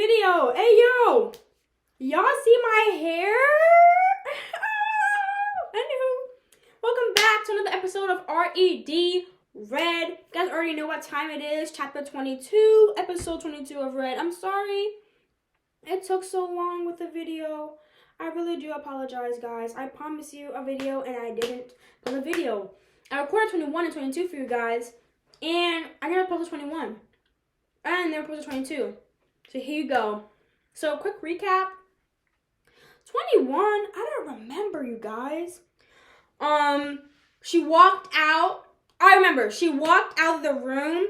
video. Hey, yo. Y'all see my hair? Anywho, welcome back to another episode of R.E.D. Red. You guys already know what time it is. Chapter 22, episode 22 of Red. I'm sorry it took so long with the video. I really do apologize, guys. I promised you a video, and I didn't put a video. I recorded 21 and 22 for you guys, and I never posted 21. And never posted 22. So here you go. So, quick recap. 21, I don't remember, you guys. She walked out. I remember. She walked out of the room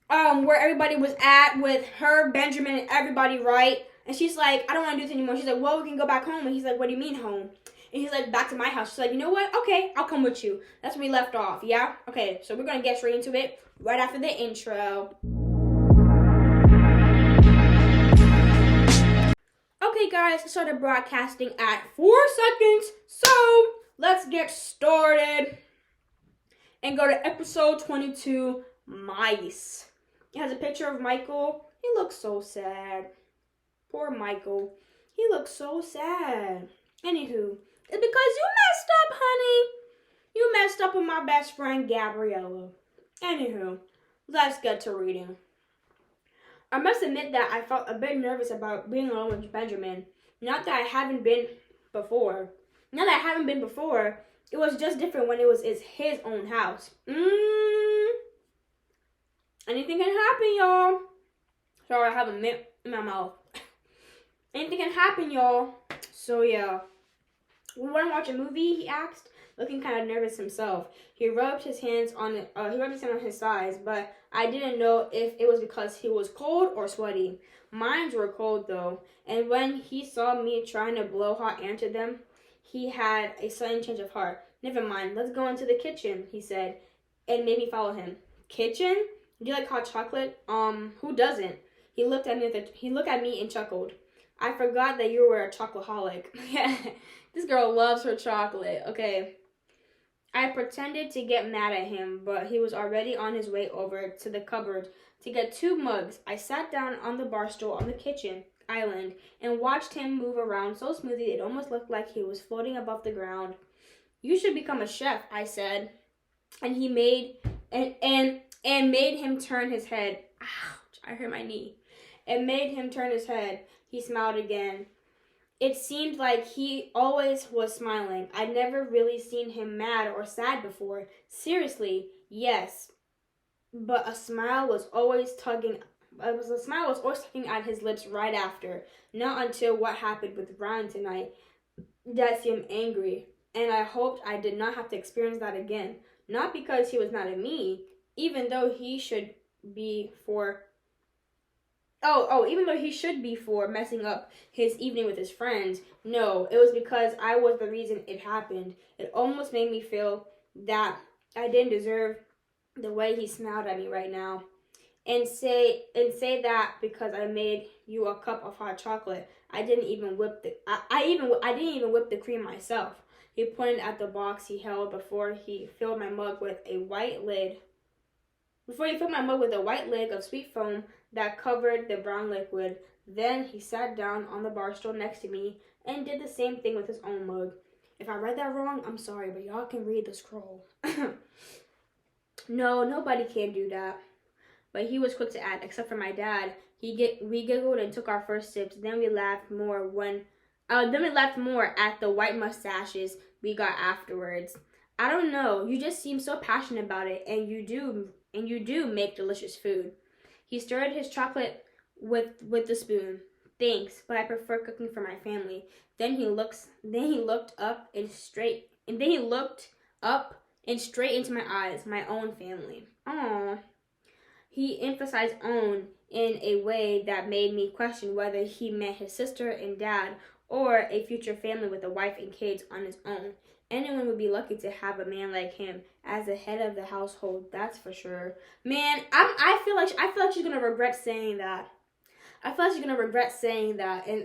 where everybody was at with her, Benjamin, and everybody, right? And she's like, I don't want to do this anymore. She's like, well, we can go back home. And he's like, what do you mean home? And he's like, back to my house. She's like, you know what? Okay, I'll come with you. That's where we left off, yeah? Okay, so we're going to get straight into it right after the intro. Okay, guys, I started broadcasting at 4 seconds. So, let's get started and go to episode 22, Mice. It has a picture of Michael. He looks so sad. Poor Michael. He looks so sad. Anywho, it's because you messed up, honey. You messed up with my best friend, Gabriella. Anywho, let's get to reading. I must admit that I felt a bit nervous about being alone with Benjamin. Not that I haven't been before. It was just different when it was his own house. Anything can happen, y'all. Sorry, I have a mint in my mouth. Anything can happen, y'all. So, yeah. We want to watch a movie, he asked, looking kind of nervous himself. He rubbed his hand on his thighs, but I didn't know if it was because he was cold or sweaty. Mine were cold, though, and when he saw me trying to blow hot air to them, he had a sudden change of heart. Never mind, let's go into the kitchen, he said, and made me follow him. Kitchen? Do you like hot chocolate? Who doesn't? He looked at me and chuckled. I forgot that you were a chocoholic. This girl loves her chocolate. Okay. I pretended to get mad at him, but he was already on his way over to the cupboard to get 2 mugs. I sat down on the bar stool on the kitchen island and watched him move around so smoothly it almost looked like he was floating above the ground. You should become a chef, I said. And he made him turn his head. Ouch, I hurt my knee. It made him turn his head. He smiled again. It seemed like he always was smiling. I'd never really seen him mad or sad before. Seriously, yes. But a smile was always tugging at his lips right after. Not until what happened with Brian tonight. That seemed angry. And I hoped I did not have to experience that again. Not because he was mad at me, even though he should be for messing up his evening with his friends. No, it was because I was the reason it happened. It almost made me feel that I didn't deserve the way he smiled at me right now. And say that because I made you a cup of hot chocolate. I didn't even whip the cream myself. He pointed at the box he held before he filled my mug with a white lid of sweet foam that covered the brown liquid. Then he sat down on the bar stool next to me and did the same thing with his own mug. If I read that wrong, I'm sorry, but y'all can read the scroll. No, nobody can do that. But he was quick to add, except for my dad. We giggled and took our first sips. Then we laughed more at the white mustaches we got afterwards. I don't know. You just seem so passionate about it, and you do make delicious food. He stirred his chocolate with the spoon. Thanks, but I prefer cooking for my family. Then he looked up and straight into my eyes. My own family. Aww. He emphasized own in a way that made me question whether he meant his sister and dad or a future family with a wife and kids on his own. Anyone would be lucky to have a man like him as the head of the household, that's for sure. Man, I feel like she's gonna regret saying that. And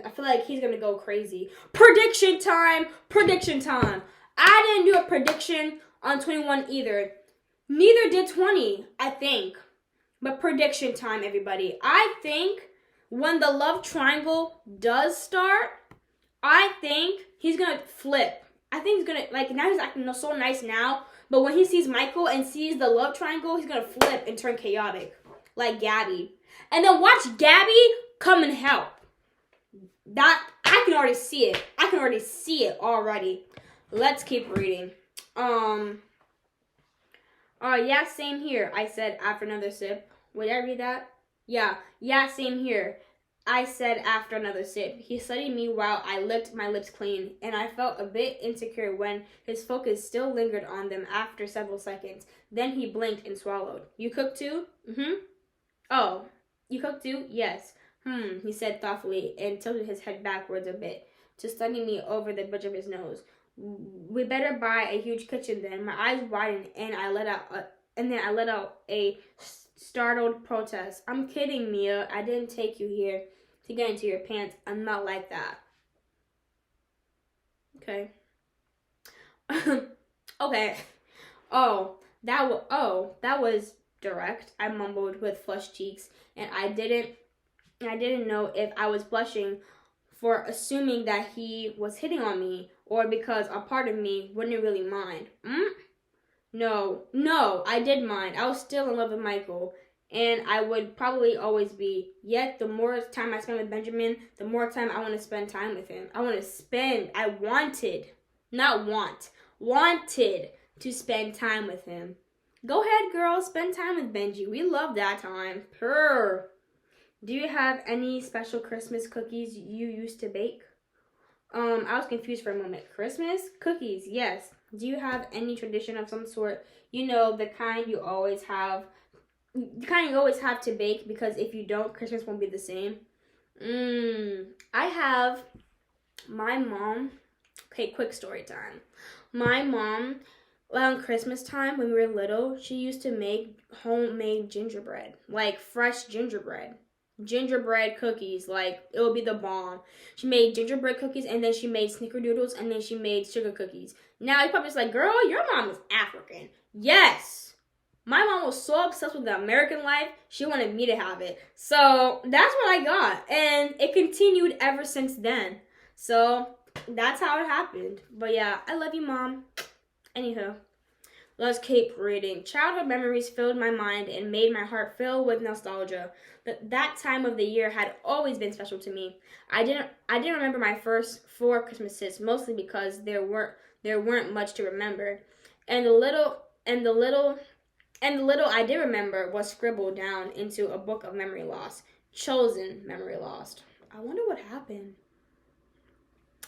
I feel like he's gonna go crazy. Prediction time! I didn't do a prediction on 21 either. Neither did 20, I think. But prediction time, everybody. I think when the love triangle does start, I think he's gonna flip. I think he's gonna, like, now he's acting so nice now, but when he sees Michael and sees the love triangle, he's gonna flip and turn chaotic, like Gabby. And then watch Gabby come and help. That, I can already see it. I can already see it already. Let's keep reading. Yeah, same here, I said after another sip. Would I read that? Yeah, same here, I said after another sip. He studied me while I licked my lips clean, and I felt a bit insecure when his focus still lingered on them after several seconds. Then he blinked and swallowed. You cook too? Mm-hmm. Oh, you cook too? Yes. He said thoughtfully and tilted his head backwards a bit to study me over the bridge of his nose. We better buy a huge kitchen then. My eyes widened and I let out a startled protest. I'm kidding, Mia. I didn't take you here to get into your pants. I'm not like that. Okay. Okay. That was direct, I mumbled with flushed cheeks, and I didn't know if I was blushing for assuming that he was hitting on me or because a part of me wouldn't really mind. No, I did mind. I was still in love with Michael, and I would probably always be. Yet, the more time I spend with Benjamin, the more time I want to spend time with him. I wanted to spend time with him. Go ahead, girl, spend time with Benji. We love that time. Purr. Do you have any special Christmas cookies you used to bake? I was confused for a moment. Christmas? Cookies, yes. Do you have any tradition of some sort? You know, the kind you always have to bake, because if you don't, Christmas won't be the same. I have my mom. Okay, quick story time. My mom, around Christmas time when we were little, she used to make homemade gingerbread, like fresh gingerbread cookies. Like, it would be the bomb. She made gingerbread cookies, and then she made snickerdoodles, and then she made sugar cookies. Now you're probably just like, girl, your mom is African. Yes, my mom was so obsessed with the American life, she wanted me to have it. So that's what I got, and it continued ever since then. So that's how it happened. But yeah, I love you, Mom. Anywho, let's keep reading. Childhood memories filled my mind and made my heart fill with nostalgia. That time of the year had always been special to me. I didn't remember my first 4 Christmases, mostly because there weren't much to remember, and the little I did remember was scribbled down into a book of memory loss, chosen memory lost. I wonder what happened.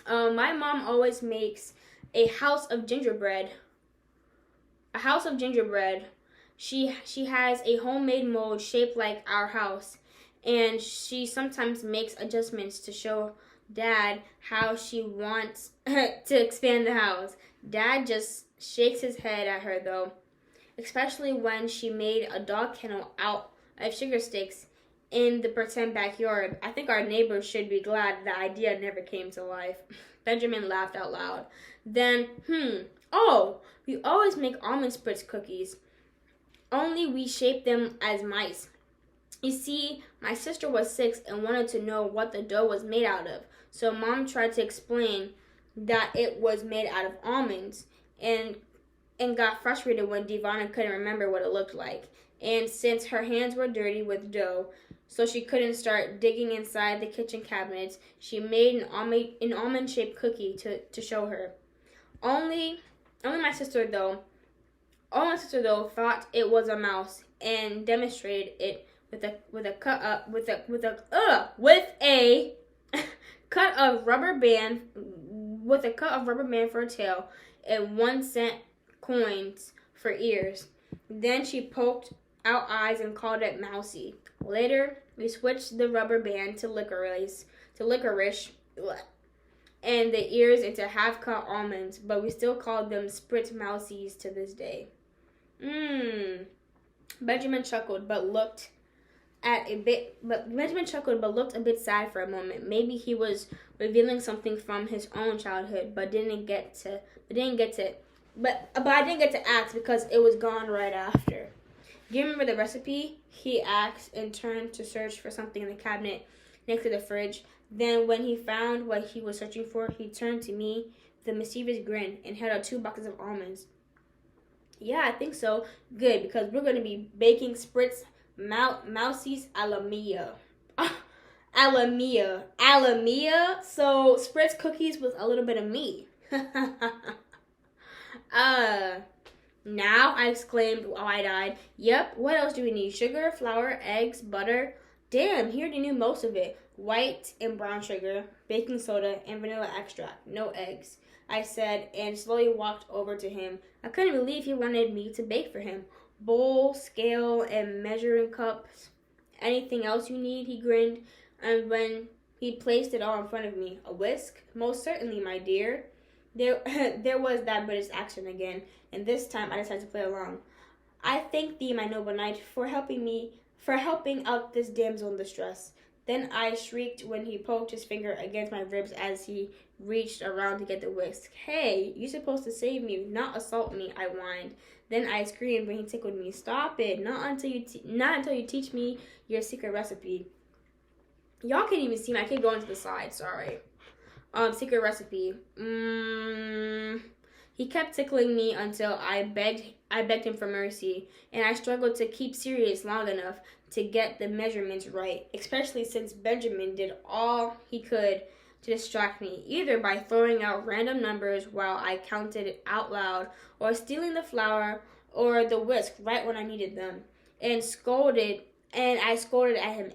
My mom always makes a house of gingerbread. She has a homemade mold shaped like our house, and she sometimes makes adjustments to show Dad how she wants to expand the house. Dad just shakes his head at her though, especially when she made a dog kennel out of sugar sticks in the pretend backyard. I think our neighbors should be glad the idea never came to life. Benjamin laughed out loud. Then, we always make almond spritz cookies, only we shape them as mice. You see, my sister was 6 and wanted to know what the dough was made out of, so Mom tried to explain that it was made out of almonds, and got frustrated when Devonna couldn't remember what it looked like. And since her hands were dirty with dough, so she couldn't start digging inside the kitchen cabinets, she made an almond-shaped cookie to show her. Only my sister though thought it was a mouse and demonstrated it with a cut of rubber band for a tail and 1-cent coins for ears. Then she poked out eyes and called it Mousy. Later, we switched the rubber band to licorice, and the ears into half-cut almonds, but we still call them Spritz Mousies to this day. Benjamin chuckled, but looked a bit sad for a moment. Maybe he was revealing something from his own childhood, but I didn't get to ask because it was gone right after. Do you remember the recipe? He asked and turned to search for something in the cabinet next to the fridge. Then, when he found what he was searching for, he turned to me with a mischievous grin and held out 2 boxes of almonds. Yeah, I think so. Good, because we're going to be baking Spritz Mousie's Alamia. Alamia. So, Spritz cookies with a little bit of me. Now, I exclaimed wide-eyed. Yep, what else do we need? Sugar, flour, eggs, butter. Damn, he already knew most of it. White and brown sugar, baking soda, and vanilla extract. No eggs, I said, and slowly walked over to him. I couldn't believe he wanted me to bake for him. Bowl, scale, and measuring cups. Anything else you need? He grinned, and when he placed it all in front of me. A whisk? Most certainly, my dear. There was that British accent again, and this time I decided to play along. I thank thee, my noble knight, for helping out this damsel in distress. Then I shrieked when he poked his finger against my ribs as he reached around to get the whisk. Hey, you're supposed to save me, not assault me, I whined. Then I screamed when he tickled me. Stop it, not until you teach me your secret recipe. Y'all can't even see me. I keep going to the side, sorry. Secret recipe. He kept tickling me until I begged him for mercy, and I struggled to keep serious long enough to get the measurements right, especially since Benjamin did all he could to distract me, either by throwing out random numbers while I counted it out loud, or stealing the flour or the whisk right when I needed them, and I scolded at him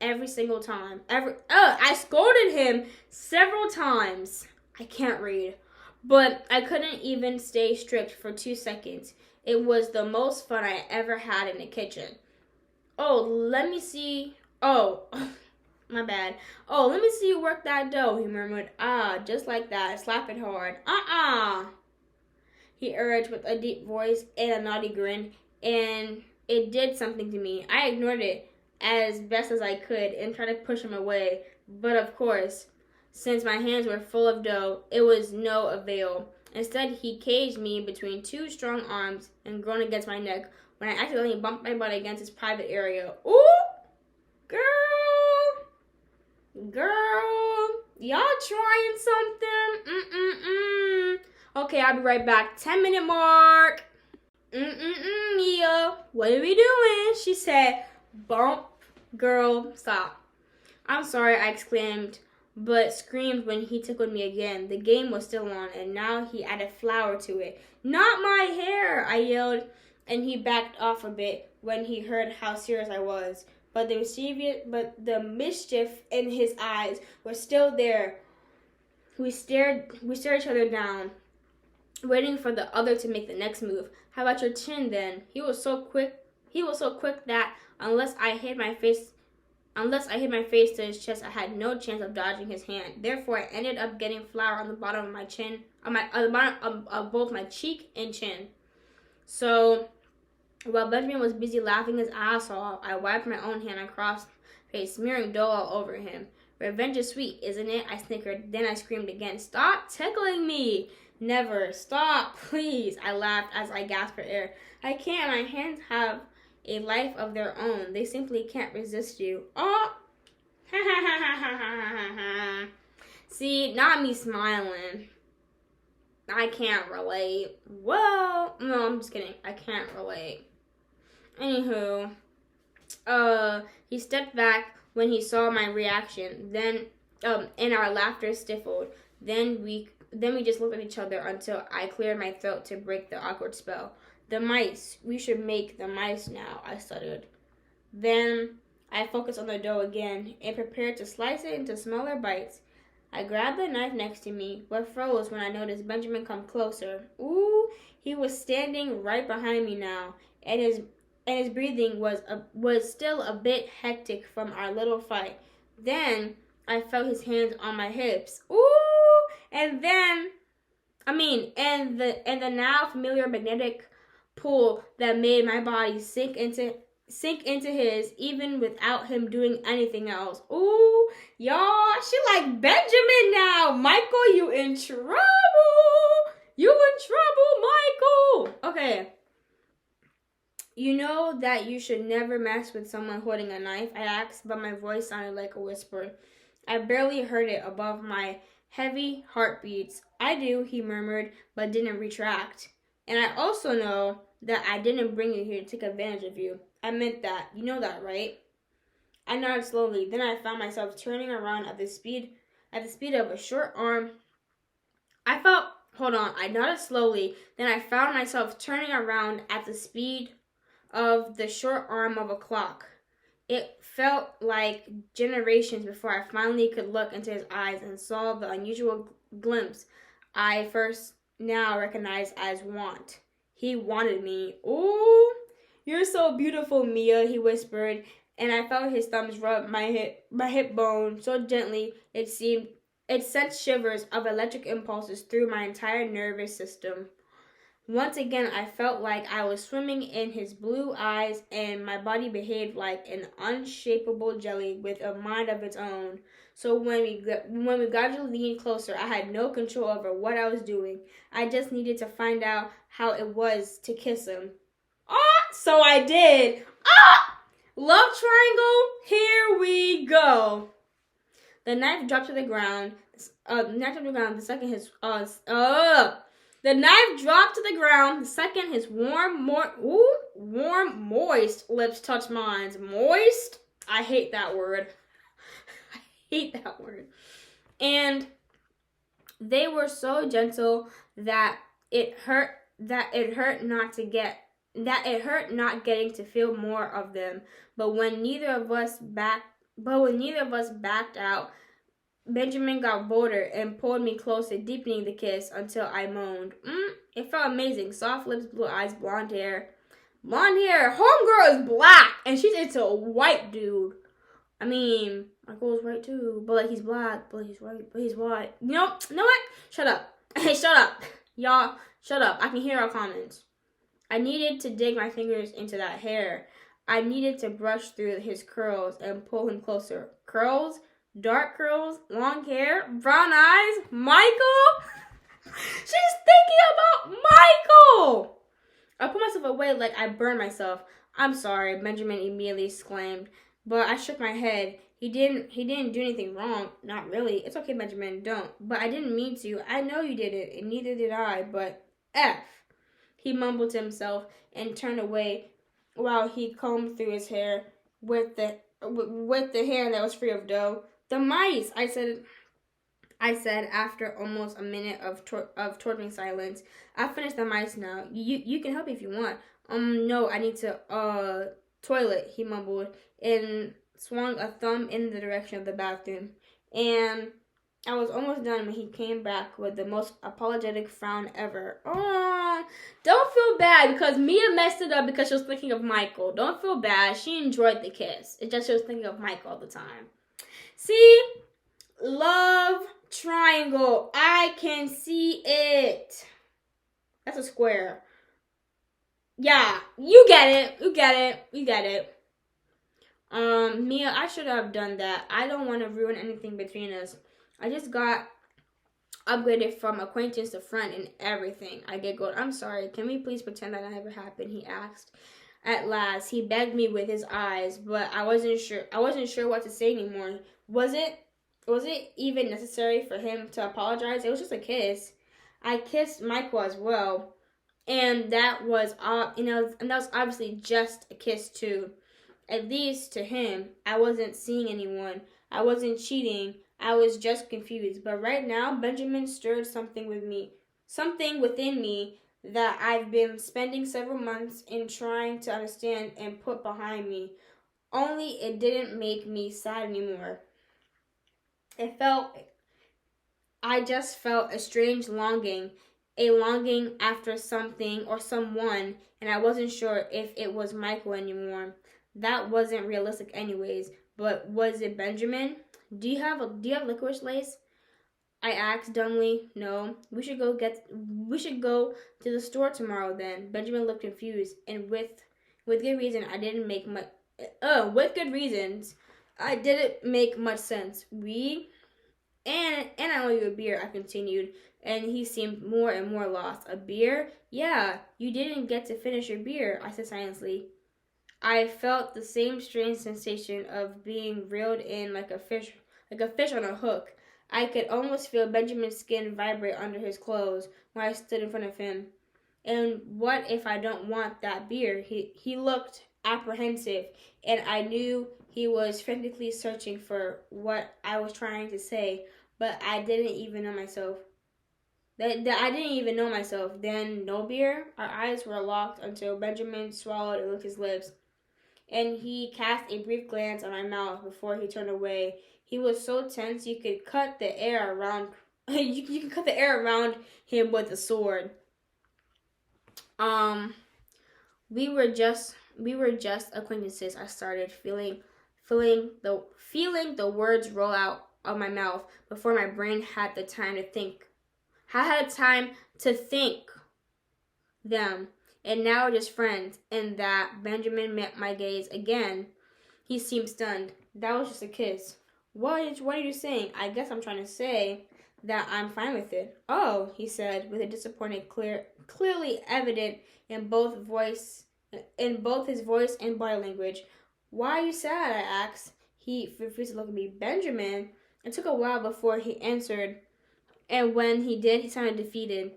every single time. I scolded him several times. I can't read. But I couldn't even stay strict for 2 seconds. It was the most fun I ever had in the kitchen. Oh, let me see. Oh, my bad. Oh, let me see you work that dough, he murmured. Just like that. Slap it hard. He urged with a deep voice and a naughty grin, and it did something to me. I ignored it as best as I could and tried to push him away. But of course, since my hands were full of dough, it was no avail. Instead, he caged me between 2 strong arms and groaned against my neck when I accidentally bumped my butt against his private area. Ooh! Girl! Y'all trying something? Okay, I'll be right back. 10-minute mark. Mia, what are we doing? She said, bump. Girl, stop. I'm sorry, I exclaimed, but screamed when he tickled me again. The game was still on, and now he added flour to it. Not my hair, I yelled, and he backed off a bit when he heard how serious I was. But the mischief in his eyes was still there. We stared each other down, waiting for the other to make the next move. How about your chin, then? He was so quick that unless I hid my face to his chest, I had no chance of dodging his hand. Therefore, I ended up getting flour on the bottom of my chin, on the bottom of both my cheek and chin. So, while Benjamin was busy laughing his ass off, I wiped my own hand across his face, smearing dough all over him. Revenge is sweet, isn't it? I snickered. Then I screamed again. Stop tickling me! Never. Stop, please. I laughed as I gasped for air. I can't. My hands have a life of their own. They simply can't resist you. Oh! See, not me smiling. I can't relate. Well, no, I'm just kidding. I can't relate. Anywho, he stepped back when he saw my reaction. Then, and our laughter stifled. Then we just looked at each other until I cleared my throat to break the awkward spell. The mice. We should make the mice now, I stuttered. Then I focused on the dough again and prepared to slice it into smaller bites. I grabbed the knife next to me, but froze when I noticed Benjamin come closer. Ooh, he was standing right behind me now, and his breathing was still a bit hectic from our little fight. Then I felt his hands on my hips. Ooh, and the now familiar magnetic pull that made my body sink into his, even without him doing anything else. Ooh, y'all, she like Benjamin now. Michael, you in trouble. You in trouble, Michael. Okay. You know that you should never mess with someone holding a knife? I asked, but my voice sounded like a whisper. I barely heard it above my heavy heartbeats. I do, he murmured, but didn't retract. And I also know that I didn't bring you here to take advantage of you. I meant that. You know that, right? I nodded slowly. Then I found myself turning around at the speed of a short arm. I nodded slowly. Then I found myself turning around at the speed of the short arm of a clock. It felt like generations before I finally could look into his eyes and saw the unusual glimpse I first now recognized as want. He wanted me. Ooh, you're so beautiful, Mia, he whispered, and I felt his thumbs rub my hip bone so gently it sent shivers of electric impulses through my entire nervous system. Once again, I felt like I was swimming in his blue eyes, and my body behaved like an unshapable jelly with a mind of its own. So when we gradually leaned closer, I had no control over what I was doing. I just needed to find out how it was to kiss him. So I did. Love triangle, here we go. The knife dropped to the ground. The second his The knife dropped to the ground the second his warm, moist lips touched mine. Moist? I hate that word. I hate that word. And they were so gentle that it hurt not getting to feel more of them. But when neither of us backed out, Benjamin got bolder and pulled me closer, deepening the kiss until I moaned. It felt amazing. Soft lips, blue eyes, blonde hair. Blonde hair. Homegirl is black, and she's into a white dude. I mean, Michael's white too, but like he's black, but he's white, but he's white. Know what? Shut up. Hey, shut up. Y'all, shut up. I can hear our comments. I needed to dig my fingers into that hair. I needed to brush through his curls and pull him closer. Curls? Dark curls, long hair, brown eyes, Michael? She's thinking about Michael! I put myself away like I burned myself. I'm sorry, Benjamin immediately exclaimed, but I shook my head. He didn't do anything wrong. Not really. It's okay, Benjamin, don't. But I didn't mean to. I know you did it, and neither did I, but F. He mumbled to himself and turned away while he combed through his hair with the hair that was free of dough. The mice, I said after almost a minute of torturing silence. I finished the mice now. You can help if you want. No, I need to toilet, he mumbled, and swung a thumb in the direction of the bathroom. And I was almost done when he came back with the most apologetic frown ever. Oh, don't feel bad because Mia messed it up because she was thinking of Michael. Don't feel bad. She enjoyed the kiss. It's just she was thinking of Michael all the time. See? Love triangle. I can see it. That's a square. Yeah, you get it. Mia, I should have done that. I don't want to ruin anything between us. I just got upgraded from acquaintance to friend and everything. I giggled. I'm sorry. Can we please pretend that never happened? He asked. At last, he begged me with his eyes, but I wasn't sure what to say anymore. Was it even necessary for him to apologize? It was just a kiss. I kissed Michael as well, and that was obviously just a kiss too. At least to him, I wasn't seeing anyone. I wasn't cheating. I was just confused. But right now, Benjamin stirred something within me that I've been spending several months in trying to understand and put behind me. Only it didn't make me sad anymore. I just felt a strange longing, a longing after something or someone, and I wasn't sure if it was Michael anymore. That wasn't realistic anyways, but was it Benjamin? Do you have licorice lace? I asked dumbly. No. We should go to the store tomorrow then. Benjamin looked confused, and with good reason I didn't make much with good reasons I didn't make much sense. And I owe you a beer, I continued, and he seemed more and more lost. A beer? Yeah, you didn't get to finish your beer, I said silently. I felt the same strange sensation of being reeled in like a fish on a hook. I could almost feel Benjamin's skin vibrate under his clothes when I stood in front of him. And what if I don't want that beer? He looked apprehensive, and I knew he was frantically searching for what I was trying to say, but I didn't even know myself. I didn't even know myself. Then, no beer? Our eyes were locked until Benjamin swallowed and licked his lips, and he cast a brief glance at my mouth before he turned away. He was so tense you could cut the air around you could cut the air around him with a sword. We were just acquaintances. I started feeling the words roll out of my mouth before my brain had the time to think. I had time to think them, and now we're just friends. And that Benjamin met my gaze again. He seemed stunned. That was just a kiss. What are you saying? I guess I'm trying to say that I'm fine with it. Oh, he said, with a disappointment clearly evident in both his voice and body language. Why are you sad? I asked. He refused to look at me. Benjamin. It took a while before he answered, and when he did, he sounded defeated.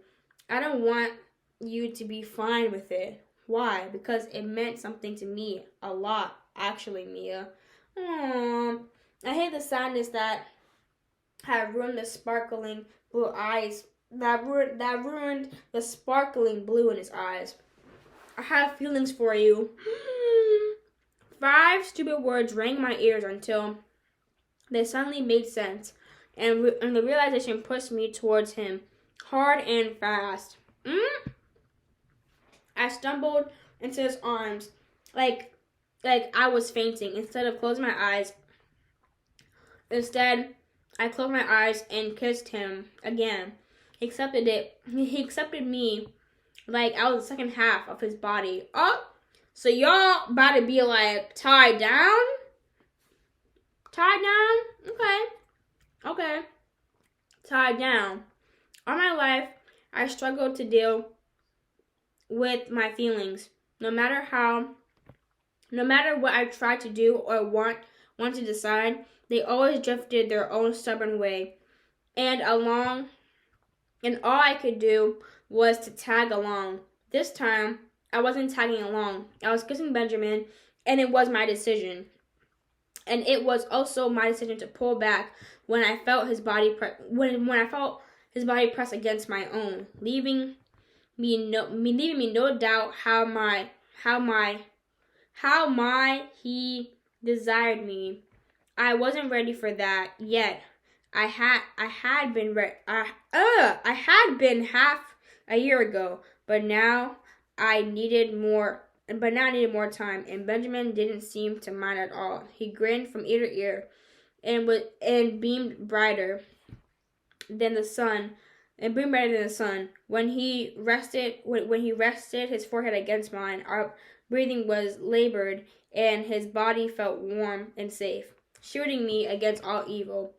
I don't want you to be fine with it. Why? Because it meant something to me. A lot, actually, Mia. I hate the sadness that had ruined the sparkling blue eyes. That ruined the sparkling blue in his eyes. I have feelings for you. 5 stupid words rang in my ears until they suddenly made sense, and the realization pushed me towards him, hard and fast. I stumbled into his arms, like I was fainting. Instead, I closed my eyes and kissed him again. He accepted it. He accepted me like I was the second half of his body. Oh, so y'all about to be like tied down? Tied down? Okay. Tied down. All my life, I struggled to deal with my feelings. No matter what I tried to do or want to decide, they always drifted their own stubborn way. And all I could do was to tag along. This time, I wasn't tagging along. I was kissing Benjamin, and it was my decision. And it was also my decision to pull back when I felt his body press against my own, leaving me no doubt how he desired me. I wasn't ready for that yet. I had been half a year ago, but now I needed more time, and Benjamin didn't seem to mind at all. He grinned from ear to ear and beamed brighter than the sun. When he rested his forehead against mine, our breathing was labored, and his body felt warm and safe, shielding me against all evil.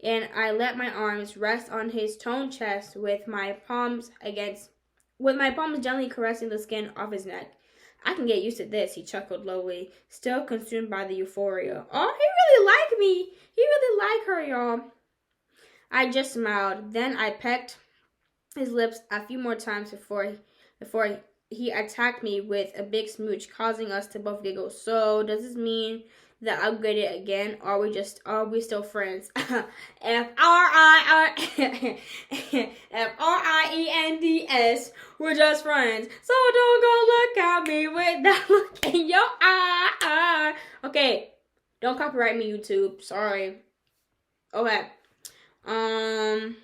And I let my arms rest on his toned chest with my palms gently caressing the skin off his neck. I can get used to this, he chuckled lowly, still consumed by the euphoria. Oh, he really liked me. He really liked her, y'all. I just smiled. Then I pecked his lips a few more times before he attacked me with a big smooch, causing us to both giggle. So, does this mean that I'll get it again? Or are we still friends? Friends. We're just friends. So don't go look at me with that look in your eye. Okay. Don't copyright me, YouTube. Sorry. Okay. I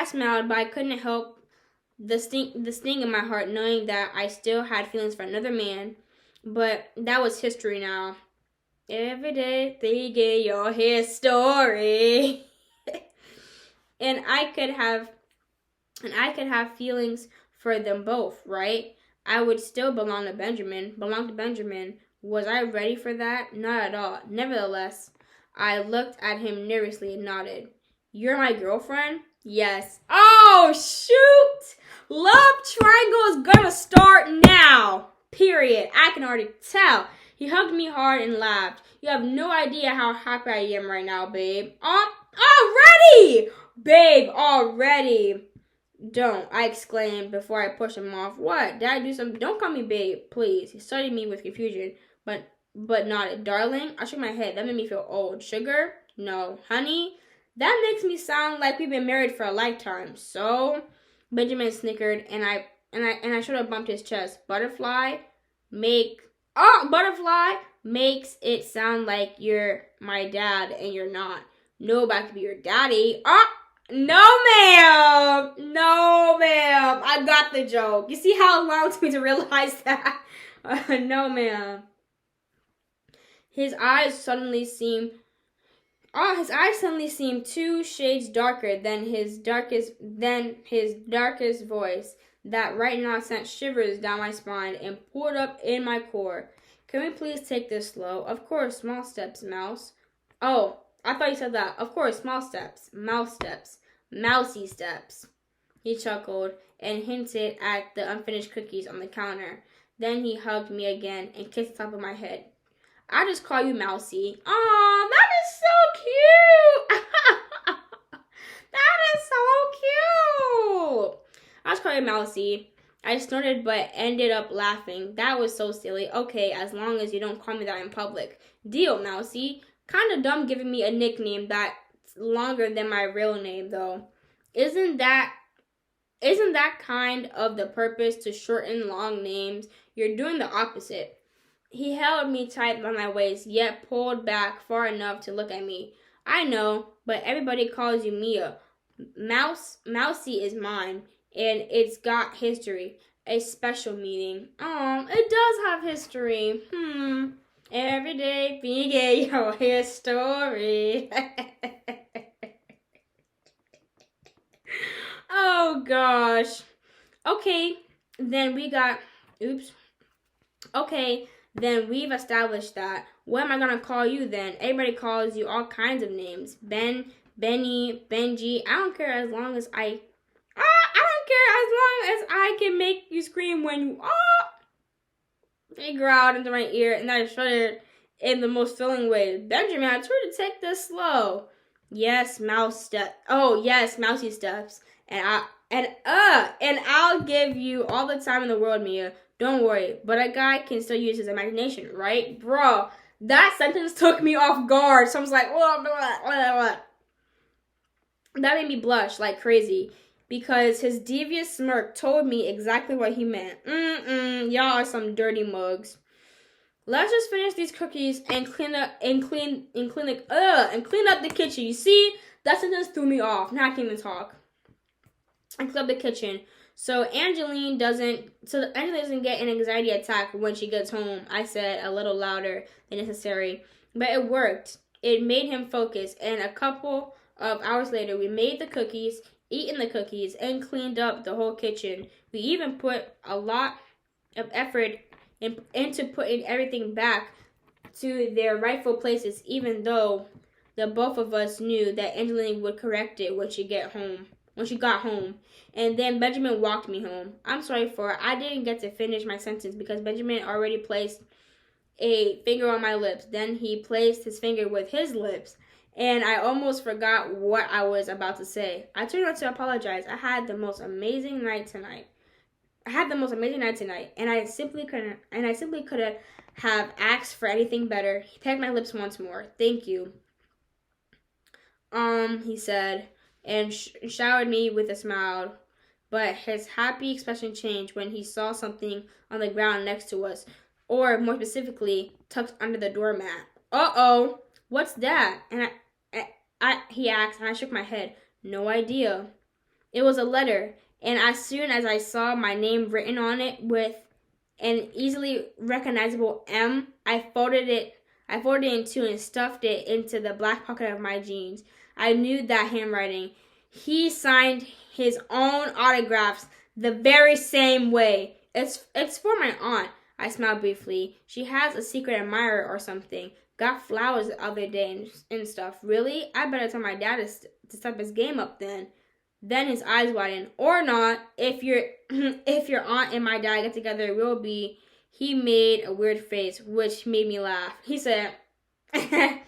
smiled, but I couldn't help the sting in my heart, knowing that I still had feelings for another man. But that was history now. Every day thinking your history. and I could have feelings for them both, right? I would still belong to Benjamin. Was I ready for that? Not at all. Nevertheless, I looked at him nervously and nodded. You're my girlfriend? Yes. Oh, shoot! Love triangle is gonna start now. Period. I can already tell. He hugged me hard and laughed. You have no idea how happy I am right now, babe. Already! Babe, already. Don't, I exclaimed before I pushed him off. What? Did I do something? Don't call me babe, please. He studied me with confusion, but nodded. Darling? I shook my head. That made me feel old. Sugar? No. Honey? That makes me sound like we've been married for a lifetime. So, Benjamin snickered, and I should have bumped his chest. Butterfly makes it sound like you're my dad, and you're not. Nobody could be your daddy. No, ma'am. No, ma'am. I got the joke. You see how long it took me to realize that? No, ma'am. His eyes suddenly seemed 2 shades darker than his darkest voice. That right now sent shivers down my spine and poured up in my core. Can we please take this slow? Of course, small steps, Mouse. Oh, I thought you said that. Of course, small steps. Mouse steps. Mousy steps. He chuckled and hinted at the unfinished cookies on the counter. Then he hugged me again and kissed the top of my head. I just call you Mousy. Aw, that is so cute. That is so cute. I just call you Mousy. I snorted but ended up laughing. That was so silly. Okay, as long as you don't call me that in public. Deal, Mousy. Kinda dumb giving me a nickname that's longer than my real name, though. Isn't that kind of the purpose, to shorten long names? You're doing the opposite. He held me tight by my waist, yet pulled back far enough to look at me. I know, but everybody calls you Mia. Mousy is mine, and it's got history. A special meaning. Oh, it does have history. Every day being your history. Oh, gosh. Okay, then we've established that. What am I going to call you then? Everybody calls you all kinds of names. Ben, Benny, Benji. I don't care as long as I can make you scream when you, They growled into my ear, and I shuddered in the most filling way. Benjamin, I told you to take this slow. Yes, Mousy steps. And I'll give you all the time in the world, Mia. Don't worry. But a guy can still use his imagination, right? Bro, that sentence took me off guard. So I was like, what? That made me blush like crazy, because his devious smirk told me exactly what he meant. Y'all are some dirty mugs. Let's just finish these cookies and clean up the kitchen. You see, that sentence threw me off. Now I can't even talk. I cleaned up the kitchen so Angeline doesn't get an anxiety attack when she gets home. I said a little louder than necessary, but it worked. It made him focus, and a couple of hours later, we made the cookies, eaten the cookies, and cleaned up the whole kitchen. We even put a lot of effort into putting everything back to their rightful places, even though the both of us knew that Angeline would correct it when she got home. And then Benjamin walked me home. I'm sorry I didn't get to finish my sentence because Benjamin already placed a finger on my lips. Then he placed his finger with his lips, and I almost forgot what I was about to say. I turned around to apologize. I had the most amazing night tonight, and I simply couldn't have asked for anything better. He pecked my lips once more. Thank you. He said, and showered me with a smile. But his happy expression changed when he saw something on the ground next to us, or more specifically, tucked under the doormat. Uh-oh, what's that? And he asked, and I shook my head. No idea. It was a letter, and as soon as I saw my name written on it with an easily recognizable M, I folded it in two and stuffed it into the black pocket of my jeans. I knew that handwriting. He signed his own autographs the very same way. It's for my aunt. I smiled briefly. She has a secret admirer or something. Got flowers the other day and stuff. Really? I better tell my dad to step his game up then. Then his eyes widen. Or not. If your aunt and my dad get together, it will be. He made a weird face, which made me laugh. He said, I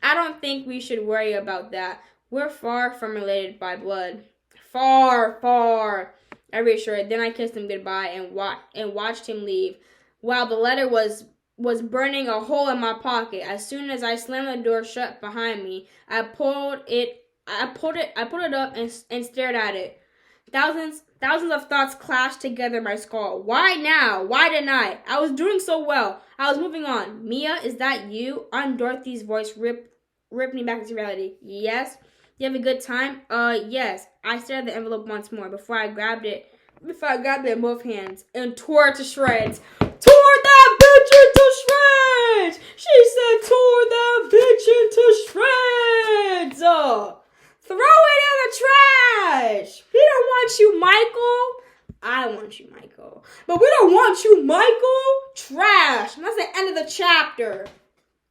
don't think we should worry about that. We're far from related by blood. Far, far. I reassured. Then I kissed him goodbye and watched him leave. While the letter was burning a hole in my pocket. As soon as I slammed the door shut behind me, I pulled it up and stared at it. Thousands of thoughts clashed together in my skull. Why now? Why tonight? I was doing so well. I was moving on. Mia, is that you? Aunt Dorothy's voice ripped me back into reality. Yes. You have a good time? Yes. I stared at the envelope once more before I grabbed it in both hands and tore it to shreds. Tore that bitch into shreds! She said tore that bitch into shreds! Throw it in the trash! We don't want you, Michael. I want you, Michael. But we don't want you, Michael. Trash. And that's the end of the chapter.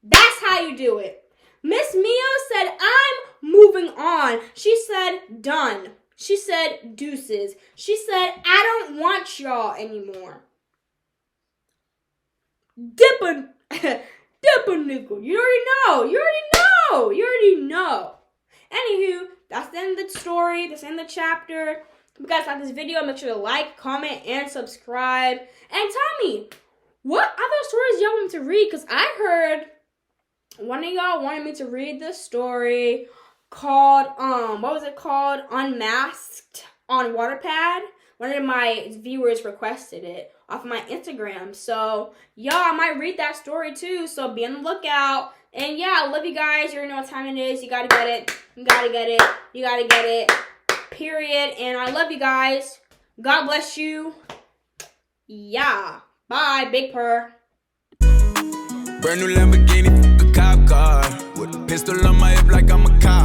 That's how you do it. Miss Mia said, I'm moving on. She said, done. She said, deuces. She said, I don't want y'all anymore. Dip a nickel. You already know. Anywho, that's the end of the story. That's the end of the chapter. If you guys like this video, make sure to like, comment, and subscribe. And tell me, what other stories y'all want me to read? Because I heard one of y'all wanted me to read this story called, what was it called? Unmasked on Waterpad. One of my viewers requested it off my Instagram. So, y'all, I might read that story too. So, be on the lookout. And yeah, I love you guys. You already know what time it is. You gotta get it. You gotta get it. You gotta get it. Period. And I love you guys. God bless you. Yeah. Bye, Big Purr. Brand new Lamborghini, a cop car. With a pistol on my hip like I'm a cop.